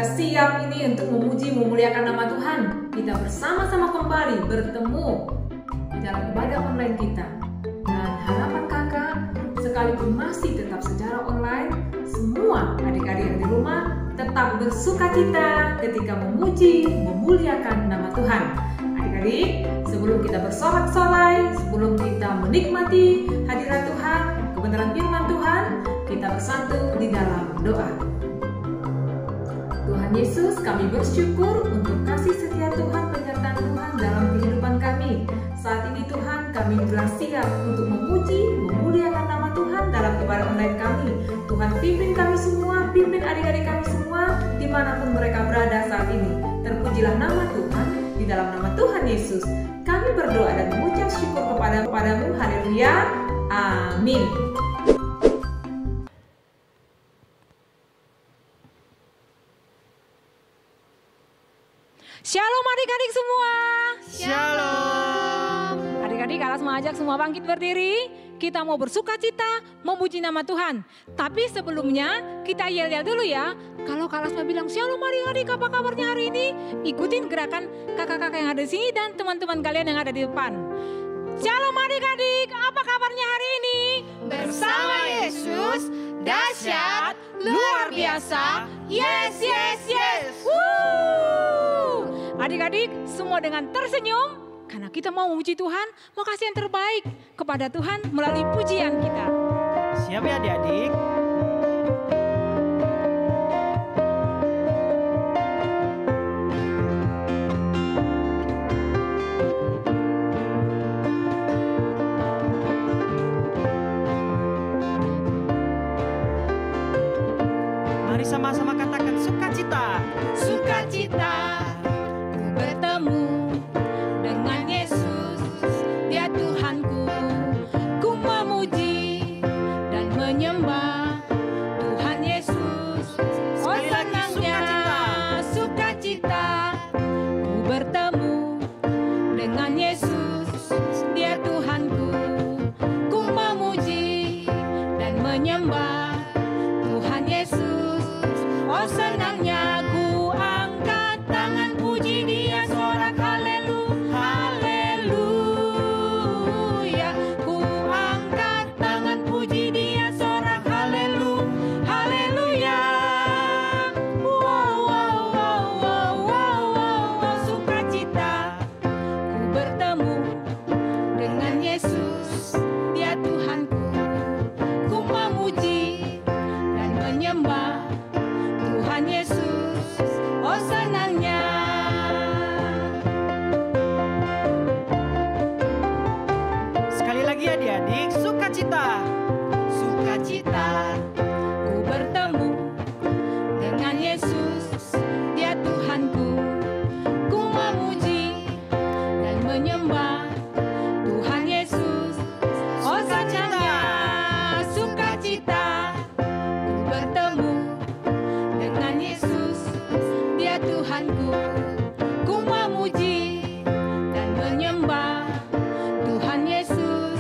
sudah siap ini untuk memuji memuliakan nama Tuhan? Kita bersama-sama kembali bertemu di dalam ibadah online kita. Dan harapan kakak, sekalipun masih tetap secara online, semua adik-adik yang di rumah tetap bersukacita ketika memuji memuliakan nama Tuhan. Adik-adik, sebelum kita bersorak-sorai, sebelum kita menikmati hadirat Tuhan, kebenaran firman Tuhan, kita bersatu di dalam doa. Tuhan Yesus, kami bersyukur untuk kasih setia Tuhan, penyertaan Tuhan dalam kehidupan kami. Saat ini Tuhan, kami telah siap untuk memuji, memuliakan nama Tuhan dalam ibadah online kami. Tuhan, pimpin kami semua, pimpin adik-adik kami semua, dimanapun mereka berada saat ini. Terpujilah nama Tuhan, di dalam nama Tuhan Yesus. Kami berdoa dan mengucap syukur kepadamu. Haleluya. Amin. Shalom adik-adik semua. Shalom. Adik-adik, Alas mengajak semua bangkit berdiri. Kita mau bersukacita, memuji nama Tuhan. Tapi sebelumnya kita yel-yel dulu ya. Kalau Alas mau bilang shalom adik-adik, apa kabarnya hari ini? Ikutin gerakan kakak-kakak yang ada di sini dan teman-teman kalian yang ada di depan. Shalom adik-adik, apa kabarnya hari ini? Bersama Yesus, dahsyat, luar biasa. Yes, yes, yes. Adik-adik, semua dengan tersenyum karena kita mau memuji Tuhan, mau kasih yang terbaik kepada Tuhan melalui pujian kita. Siap ya adik-adik? Mari sama-sama katakan sukacita. Sukacita. Bertemu dengan Yesus, Dia Tuhanku. Ku memuji dan menyembah Tuhan Yesus. Oh senangnya sukacita. Ku bertemu dengan Yesus, Dia Tuhanku. Ku memuji dan menyembah Tuhan Yesus. Oh senangnya ku angkat tangan puji Dia sorak haleluya. Ku angkat tangan puji Dia sorak haleluya. Wow wow wow wow wow wow, sukacita. Ku bertemu dengan Yesus, Dia Tuhanku. Ku memuji dan menyembah Tuhan Yesus. Oh senangnya. Sekali lagi adik-adik, sukacita. Sukacita. Ku bertemu dengan Yesus, Dia Tuhanku. Ku memuji dan menyembah Tuhan Yesus. Oh senangnya sukacita. Ku bertemu dengan Yesus, Dia Tuhanku. Ku memuji dan menyembah Tuhan Yesus.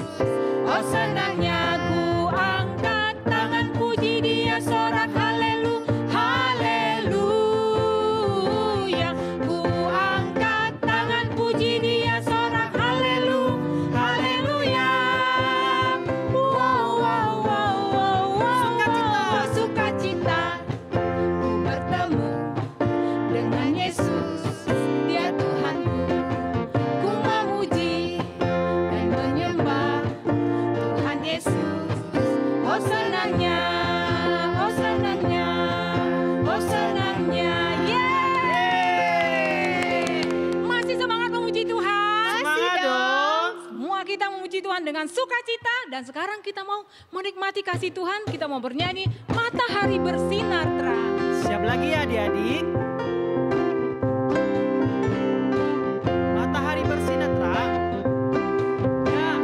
Oh senangnya ku angkat tangan puji Dia sorak haleluya. Ku angkat tangan puji Dia sorak haleluya. Wow wow wow wow wow, sukacita. Ku bertemu dengan Yesus, Dia Tuhanku. Ku memuji dan menyembah Tuhan Yesus. Oh senangnya, oh senangnya, oh senangnya. Yeay! Masih semangat memuji Tuhan? Semangat dong. Semua kita memuji Tuhan dengan sukacita. Dan sekarang kita mau menikmati kasih Tuhan. Kita mau bernyanyi Matahari Bersinar Terang. Siap lagi ya adik-adik? Matahari bersinar terang. Ya.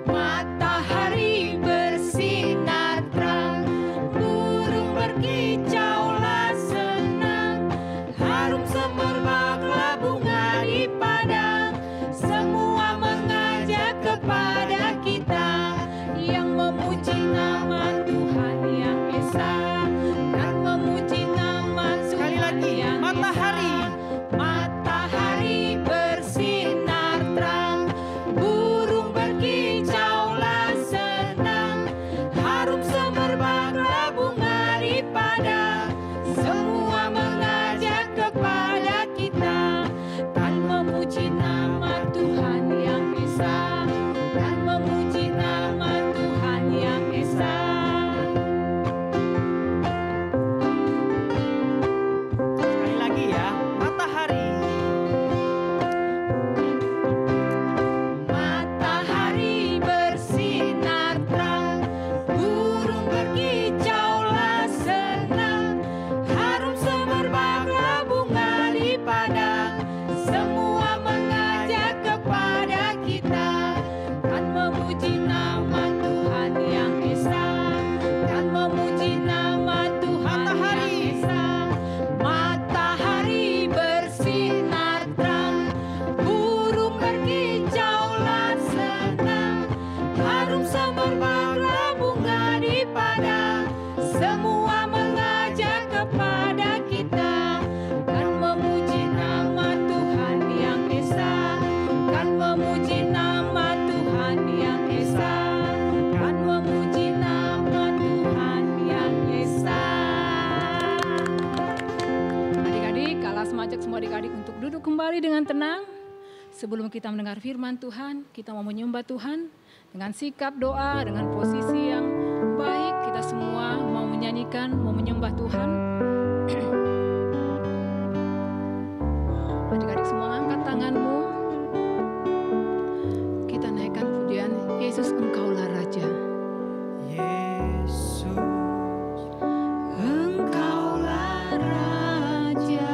Matahari bersinar terang, burung berkicaulah senang, harum semerbaklah bunga di padang, semua mengajak kepada kita yang memuji nama Tuhan yang Esa, dan memuji nama Tuhan. Sekali lagi. duduk kembali dengan tenang. Sebelum kita mendengar firman Tuhan, kita mau menyembah Tuhan dengan sikap doa, dengan posisi yang baik. Kita semua mau menyanyikan, mau menyembah Tuhan. Adik-adik semua angkat tanganmu. Kita naikkan pujian, Yesus Engkaulah Raja. Yesus, Engkaulah Raja.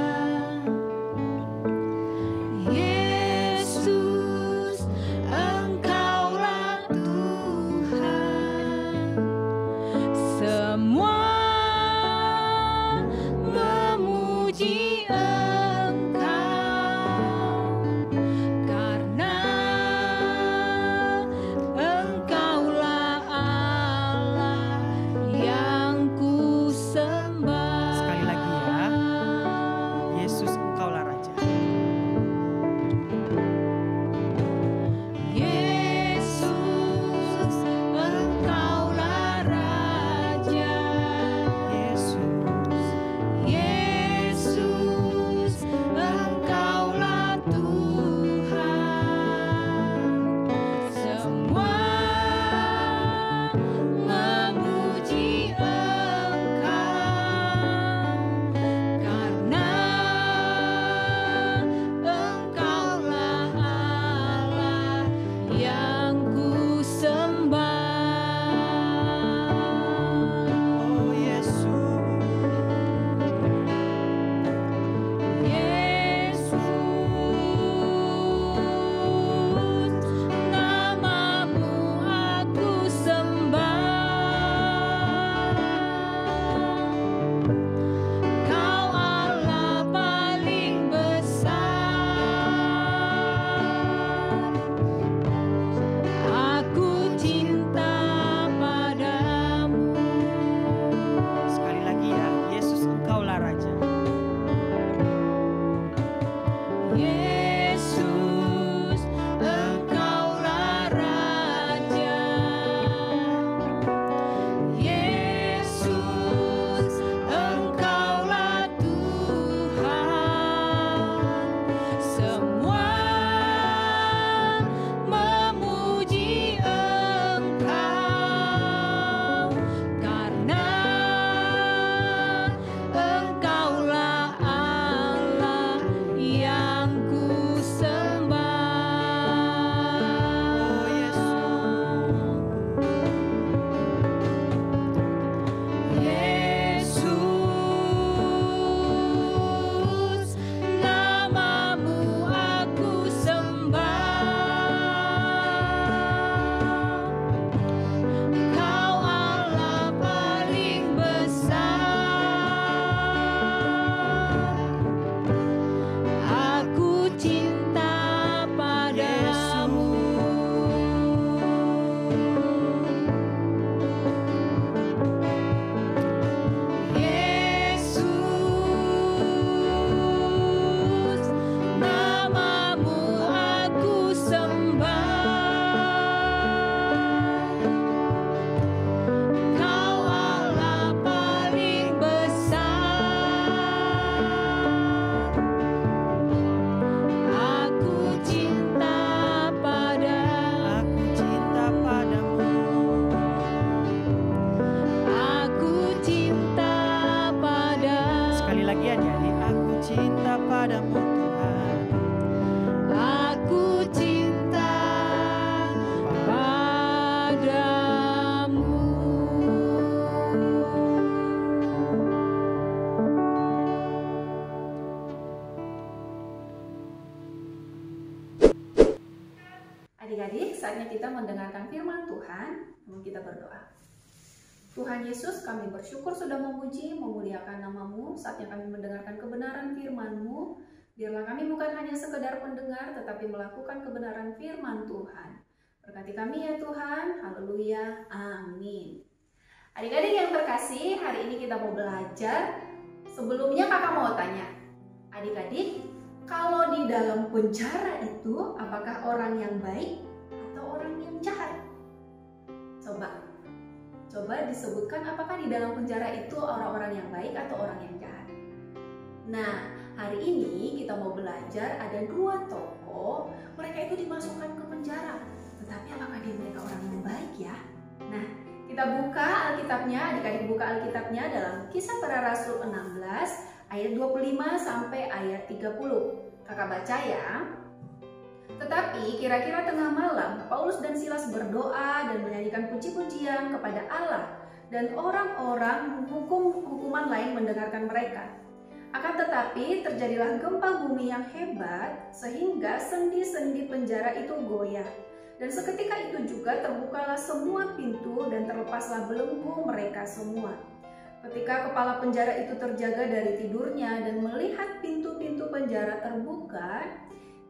Yesus, Engkaulah Tuhan. Semua memuji Engkau, karena Engkaulah Allah yang ku sembah. sekali lagi ya. Yesus, Engkaulah Raja. Yesus, Engkaulah Raja. Yesus, Yesus, Engkaulah Tuhan. Semua memuji Engkau, karena Engkaulah Allah yang ku sembah. oh Yesus, Yesus, namamu aku sembah. Kau Allah paling besar. Aku cinta padamu. sekali lagi ya. Yesus, Engkaulah Raja. Yesus, Engkaulah Raja. Yesus, Engkaulah Tuhan. Semua memuji Engkau, karena Engkaulah Allah yang ku sembah. Oh Yesus, Yesus, namamu aku sembah. Kau Allah paling besar. Aku cinta padamu. Yesus, namamu aku sembah. Kau Allah paling besar. Aku cinta padamu. aku cinta padamu. Aku cinta padamu. Sekali lagi adik-adik, aku cinta padamu Tuhan. Aku cinta padamu. Adik-adik, saatnya kita mendengarkan firman Tuhan. Lalu kita berdoa. Tuhan Yesus, kami bersyukur sudah memuji, memuliakan nama-Mu. Saatnya kami mendengarkan kebenaran firman-Mu. Biarlah kami bukan hanya sekedar pendengar, tetapi melakukan kebenaran firman Tuhan. Berkati kami ya Tuhan. Haleluya. Amin. Adik-adik yang terkasih, hari ini kita mau belajar. Sebelumnya kakak mau tanya, adik-adik, kalau di dalam penjara itu, apakah orang yang baik atau orang yang jahat? Coba disebutkan apakah di dalam penjara itu orang-orang yang baik atau orang yang jahat. Nah, hari ini kita mau belajar ada 2 tokoh, mereka itu dimasukkan ke penjara. Tetapi apakah mereka orang yang baik ya? Nah, kita buka Alkitabnya, adik-adik buka Alkitabnya dalam Kisah Para Rasul 16 ayat 25 sampai ayat 30. Kakak baca ya. Tetapi kira-kira tengah malam, Paulus dan Silas berdoa dan menyanyikan puji-pujian kepada Allah, dan orang-orang hukuman lain mendengarkan mereka. Akan tetapi terjadilah gempa bumi yang hebat sehingga sendi-sendi penjara itu goyah. Dan seketika itu juga terbukalah semua pintu dan terlepaslah belenggu mereka semua. Ketika kepala penjara itu terjaga dari tidurnya dan melihat pintu-pintu penjara terbuka,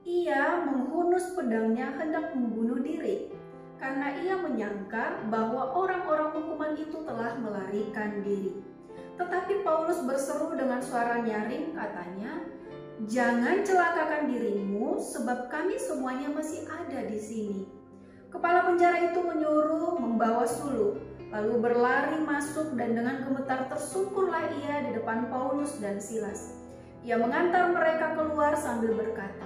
ia menghunus pedangnya hendak membunuh diri, karena ia menyangka bahwa orang-orang hukuman itu telah melarikan diri. Tetapi Paulus berseru dengan suara nyaring, katanya, "Jangan celakakan dirimu, sebab kami semuanya masih ada di sini." Kepala penjara itu menyuruh membawa suluk, lalu berlari masuk dan dengan gemetar tersungkurlah ia di depan Paulus dan Silas. Ia mengantar mereka keluar sambil berkata,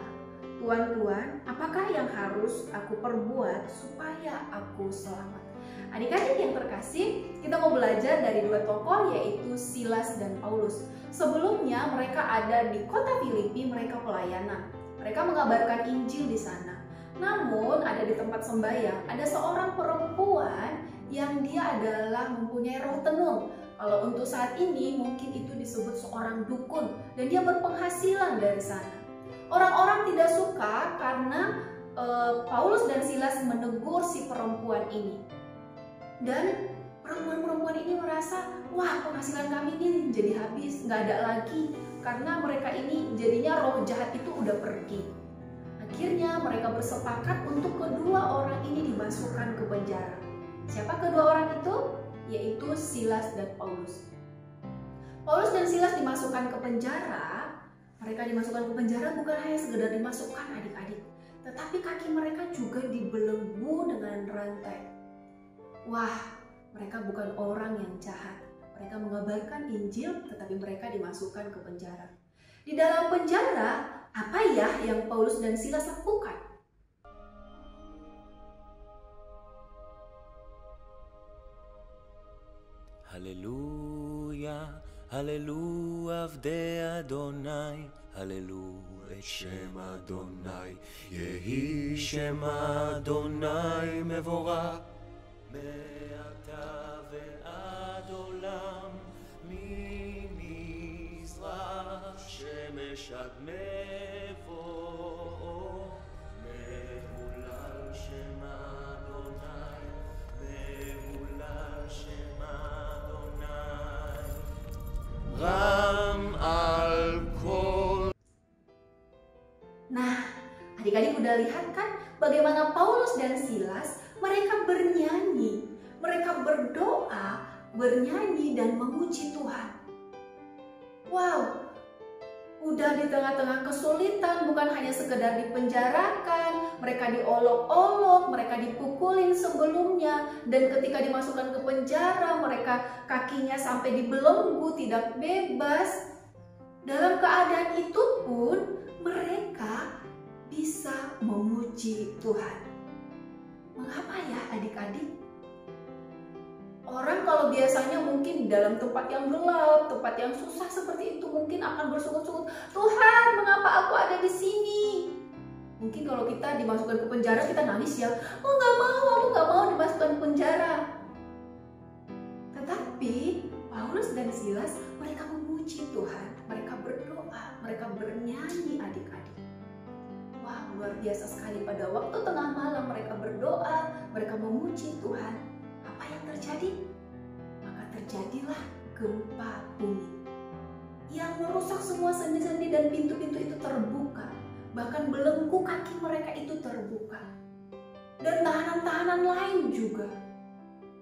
"Tuan-tuan, apakah yang harus aku perbuat supaya aku selamat?" Adik-adik yang terkasih, kita mau belajar dari 2 tokoh yaitu Silas dan Paulus. Sebelumnya mereka ada di kota Filipi, mereka pelayanan. Mereka mengabarkan Injil di sana. Namun ada di tempat sembahyang, ada seorang perempuan yang dia adalah mempunyai roh tenung. Kalau untuk saat ini mungkin itu disebut seorang dukun dan dia berpenghasilan dari sana. Orang-orang tidak suka karena Paulus dan Silas menegur si perempuan ini. Dan perempuan-perempuan ini merasa, wah, penghasilan kami ini jadi habis, nggak ada lagi. Karena mereka ini jadinya roh jahat itu udah pergi. Akhirnya mereka bersepakat untuk kedua orang ini dimasukkan ke penjara. Siapa kedua orang itu? Yaitu Silas dan Paulus. Paulus dan Silas dimasukkan ke penjara. Mereka dimasukkan ke penjara bukan hanya sekedar dimasukkan adik-adik, tetapi kaki mereka juga dibelenggu dengan rantai. Wah, mereka bukan orang yang jahat. Mereka mengabarkan Injil, tetapi mereka dimasukkan ke penjara. Di dalam penjara, apa ya yang Paulus dan Silas lakukan? Haleluya, haleluya, avdei Adonai, haleluya, et shem Adonai, yehi shem Adonai mevorach, me'ata ve'ad olam, ממזרח שמש עד מבוא, מהולל שם אדוני, מהולל שם אדוני, רם על כל. Nah, adik-adik udah lihat kan bagaimana Paulus dan Silas mereka bernyanyi, mereka berdoa, bernyanyi dan memuji Tuhan. Wow, udah di tengah-tengah kesulitan, bukan hanya sekedar dipenjarakan, mereka diolok-olok, mereka dipukulin sebelumnya, dan ketika dimasukkan ke penjara, mereka kakinya sampai dibelenggu, tidak bebas. Dalam keadaan itu pun, mereka bisa memuji Tuhan. Mengapa ya adik-adik? Orang kalau biasanya mungkin di dalam tempat yang gelap, tempat yang susah seperti itu mungkin akan bersungut-sungut, "Tuhan, mengapa aku ada di sini?" Mungkin kalau kita dimasukkan ke penjara kita nangis ya, "Oh nggak mau, aku nggak mau dimasukkan ke penjara." Tetapi Paulus dan Silas mereka memuji Tuhan, mereka berdoa, mereka bernyanyi adik-adik. Wah, luar biasa sekali. Pada waktu tengah malam mereka berdoa, mereka memuji Tuhan. Apa yang terjadi? Maka terjadilah gempa bumi yang merusak semua sendi-sendi dan pintu-pintu itu terbuka. Bahkan belenggu kaki mereka itu terbuka. Dan tahanan-tahanan lain juga.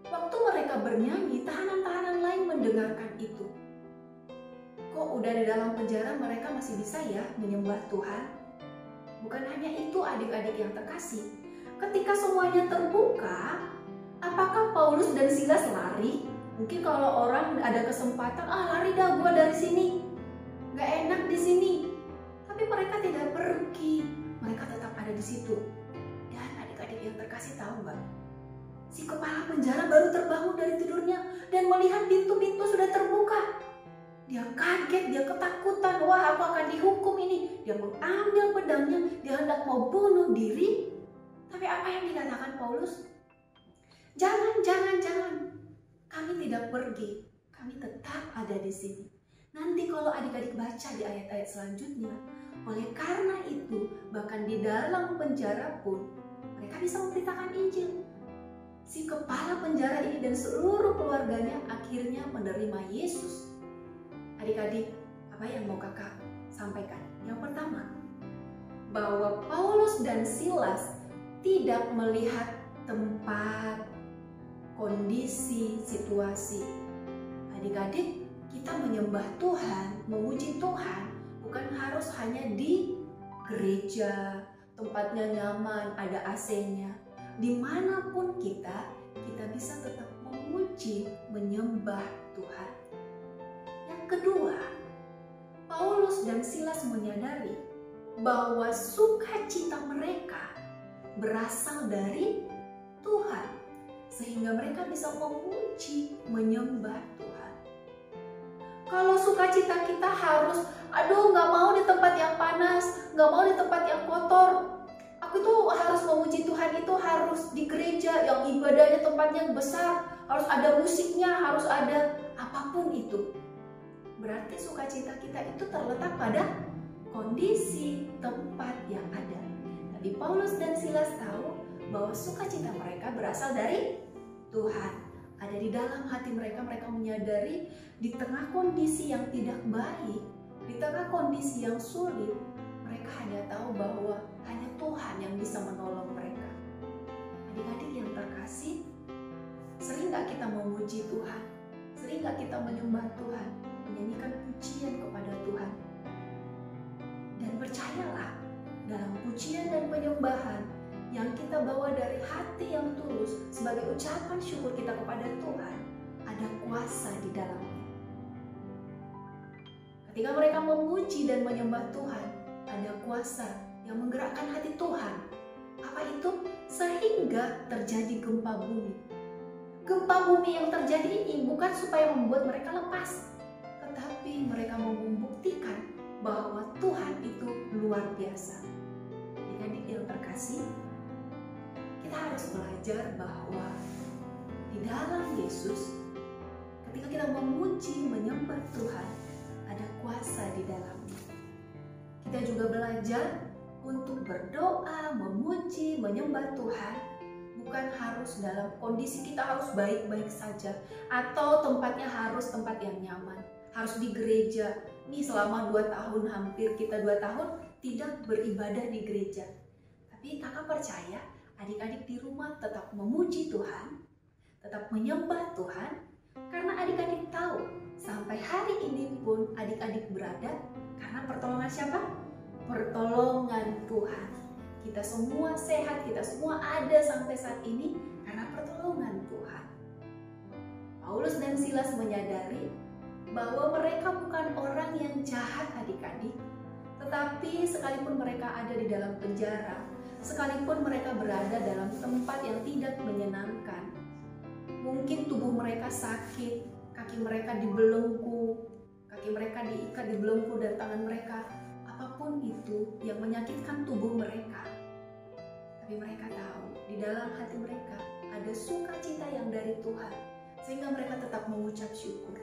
Waktu mereka bernyanyi, tahanan-tahanan lain mendengarkan itu. Kok udah di dalam penjara mereka masih bisa ya menyembah Tuhan? Bukan hanya itu adik-adik yang terkasih. Ketika semuanya terbuka, apakah Paulus dan Silas lari? Mungkin kalau orang ada kesempatan, lari dah gua dari sini. nggak enak di sini. Tapi mereka tidak pergi, mereka tetap ada di situ. Dan adik-adik yang terkasih tahu nggak? Si kepala penjara baru terbangun dari tidurnya dan melihat pintu-pintu sudah terbuka. Dia kaget, dia ketakutan, wah aku akan dihukum ini. Dia mengambil pedangnya, dia hendak mau bunuh diri. Tapi apa yang dikatakan Paulus? Jangan. Kami tidak pergi, kami tetap ada di sini. Nanti kalau adik-adik baca di ayat-ayat selanjutnya, oleh karena itu bahkan di dalam penjara pun mereka bisa memberitakan Injil. Si kepala penjara ini dan seluruh keluarganya akhirnya menerima Yesus. Adik-adik, apa yang mau kakak sampaikan? Yang pertama, bahwa Paulus dan Silas tidak melihat tempat, kondisi, situasi. Adik-adik, kita menyembah Tuhan, memuji Tuhan, bukan harus hanya di gereja, tempatnya nyaman, ada AC-nya. Dimanapun kita bisa tetap memuji, menyembah Tuhan. Yang kedua, Paulus dan Silas menyadari bahwa sukacita mereka berasal dari Tuhan, sehingga mereka bisa memuji, menyembah Tuhan. Kalau sukacita kita harus, nggak mau di tempat yang panas, nggak mau di tempat yang kotor. Aku tuh harus memuji Tuhan itu harus di gereja yang ibadahnya tempatnya besar, harus ada musiknya, harus ada apapun itu. Berarti sukacita kita itu terletak pada kondisi tempat yang ada. Tapi Paulus dan Silas tahu bahwa sukacita mereka berasal dari Tuhan. Ada di dalam hati mereka, mereka menyadari di tengah kondisi yang tidak baik, di tengah kondisi yang sulit, mereka hanya tahu bahwa hanya Tuhan yang bisa menolong mereka. Adik-adik yang terkasih, sering gak kita memuji Tuhan? Sering gak kita menyembah Tuhan? Menyanyikan pujian kepada Tuhan? Dan percayalah, dalam pujian dan penyembahan yang kita bawa dari hati yang tulus sebagai ucapan syukur kita kepada Tuhan, ada kuasa di dalamnya. Ketika mereka memuji dan menyembah Tuhan, ada kuasa yang menggerakkan hati Tuhan. Apa itu? Sehingga terjadi gempa bumi. Gempa bumi yang terjadi ini bukan supaya membuat mereka lepas, tetapi mereka mau membuktikan bahwa Tuhan itu luar biasa. Adik-adik yang terkasih, kita harus belajar bahwa di dalam Yesus, ketika kita memuji, menyembah Tuhan, ada kuasa di dalamnya. Kita juga belajar untuk berdoa, memuji, menyembah Tuhan, bukan harus dalam kondisi kita harus baik-baik saja, atau tempatnya harus tempat yang nyaman, harus di gereja. Nih selama 2 tahun, hampir kita 2 tahun tidak beribadah di gereja. Tapi kakak percaya adik-adik di rumah tetap memuji Tuhan, tetap menyembah Tuhan, karena adik-adik tahu sampai hari ini pun adik-adik berada karena pertolongan siapa? Pertolongan Tuhan. Kita semua sehat, kita semua ada sampai saat ini karena pertolongan Tuhan. Paulus dan Silas menyadari bahwa mereka bukan orang yang jahat adik-adik, tetapi sekalipun mereka ada di dalam penjara, sekalipun mereka berada dalam tempat yang tidak menyenangkan, mungkin tubuh mereka sakit, kaki mereka dibelenggu, kaki mereka diikat di belenggu dan tangan mereka, apapun itu yang menyakitkan tubuh mereka. Tapi mereka tahu di dalam hati mereka ada sukacita yang dari Tuhan, sehingga mereka tetap mengucap syukur.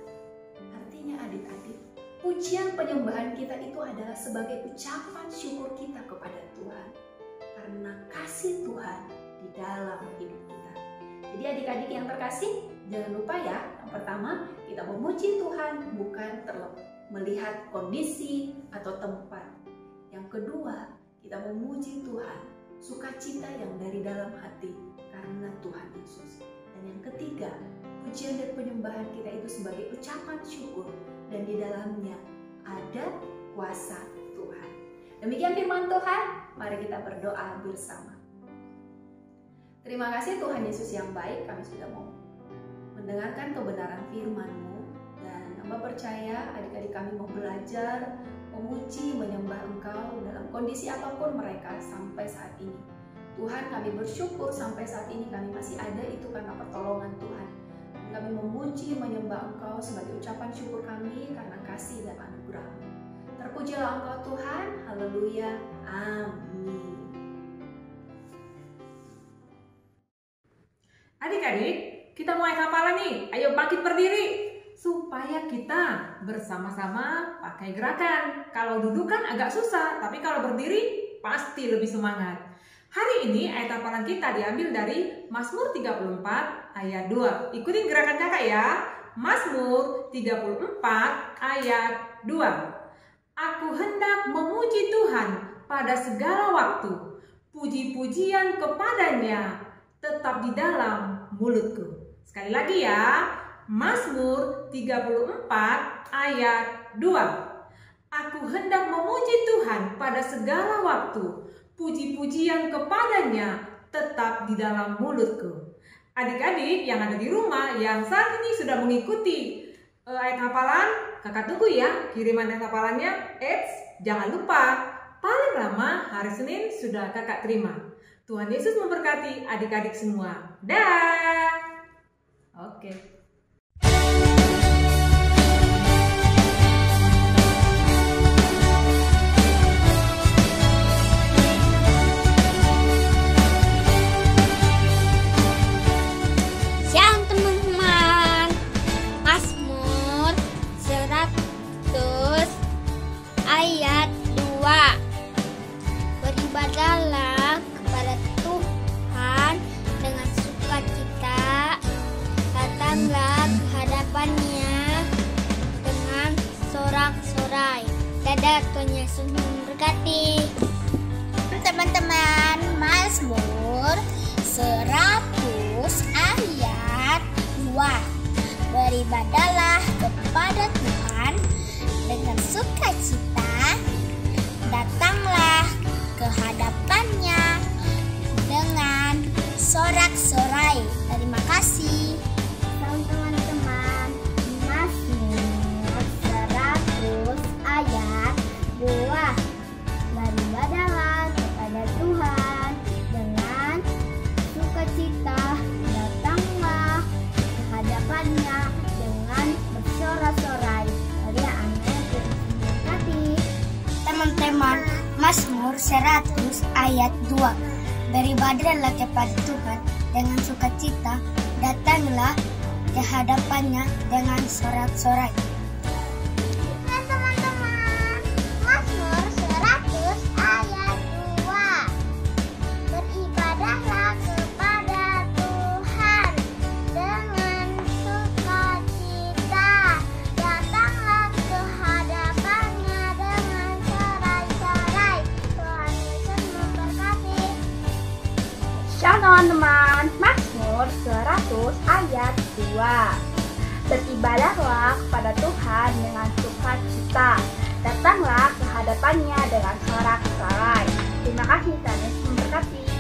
Artinya adik-adik, pujian penyembahan kita itu adalah sebagai ucapan syukur kita kepada Tuhan, karena kasih Tuhan di dalam hidup kita. Jadi adik-adik yang terkasih, jangan lupa ya, yang pertama kita memuji Tuhan bukan melihat kondisi atau tempat. Yang kedua, kita memuji Tuhan, sukacita yang dari dalam hati karena Tuhan Yesus. Dan yang ketiga, pujian dan penyembahan kita itu sebagai ucapan syukur dan di dalamnya ada kuasa Tuhan. Demikian firman Tuhan, mari kita berdoa bersama. Terima kasih Tuhan Yesus yang baik, kami sudah mau mendengarkan kebenaran firman-Mu, dan Hamba percaya adik-adik kami mau belajar, memuji, menyembah Engkau dalam kondisi apapun mereka sampai saat ini. Tuhan, kami bersyukur sampai saat ini kami masih ada itu karena pertolongan Tuhan. Kami memuji, menyembah Engkau sebagai ucapan syukur kami karena kasih dan anugerah-Mu. Terpujilah Engkau Tuhan, haleluya, amin. Adik-adik, kita mulai hafalan nih. Ayo bangkit berdiri supaya kita bersama-sama pakai gerakan. Kalau duduk kan agak susah, tapi kalau berdiri pasti lebih semangat. Hari ini ayat hafalan kita diambil dari Mazmur 34 ayat 2. Ikutin gerakan kakak ya. Mazmur 34 ayat 2. Aku hendak memuji Tuhan pada segala waktu. Puji-pujian kepadanya tetap di dalam mulutku. Sekali lagi ya. Mazmur 34 ayat 2. Aku hendak memuji Tuhan pada segala waktu. Puji-pujian kepadanya tetap di dalam mulutku. Adik-adik yang ada di rumah yang saat ini sudah mengikuti ayat hafalan, kakak tunggu ya kiriman ayat hafalannya. Jangan lupa, paling lama hari Senin sudah kakak terima. Tuhan Yesus memberkati adik-adik semua. Dah. Oke. Shalom teman-teman. Mazmur 100 ayat 2. Beribadahlah kepada Tuhan dengan sukacita, datanglah ke hadapannya dengan sorak-sorai. Dadah, Tuhan Yesus memberkati. Teman-teman, Mazmur 100 ayat 2. Beribadahlah kepada Tuhan dengan sukacita, datanglah ke hadapannya dengan sorak-sorai. Terima kasih. Salam teman-teman. Mazmur 100 ayat 2. Beribadahlah kepada Tuhan dengan sukacita, datanglah ke hadapannya dengan bersorak-sorai. Teman-teman, Mazmur 100 ayat 2. Beribadahlah kepada Tuhan dengan sukacita, datanglah ke hadapannya dengan sorak-sorai. Teman-teman, Mazmur 100 ayat 2. Beribadahlah kepada Tuhan dengan sukacita, datanglah ke hadapannya dengan sorak-sorai. Tuhan Yesus memberkati. Shalom teman, Mazmur 100 ayat 2. Beribadahlah kepada Tuhan dengan sukacita, datanglah ke hadapannya dengan sorak-sorai. Terima kasih, Tuhan Yesus memberkati.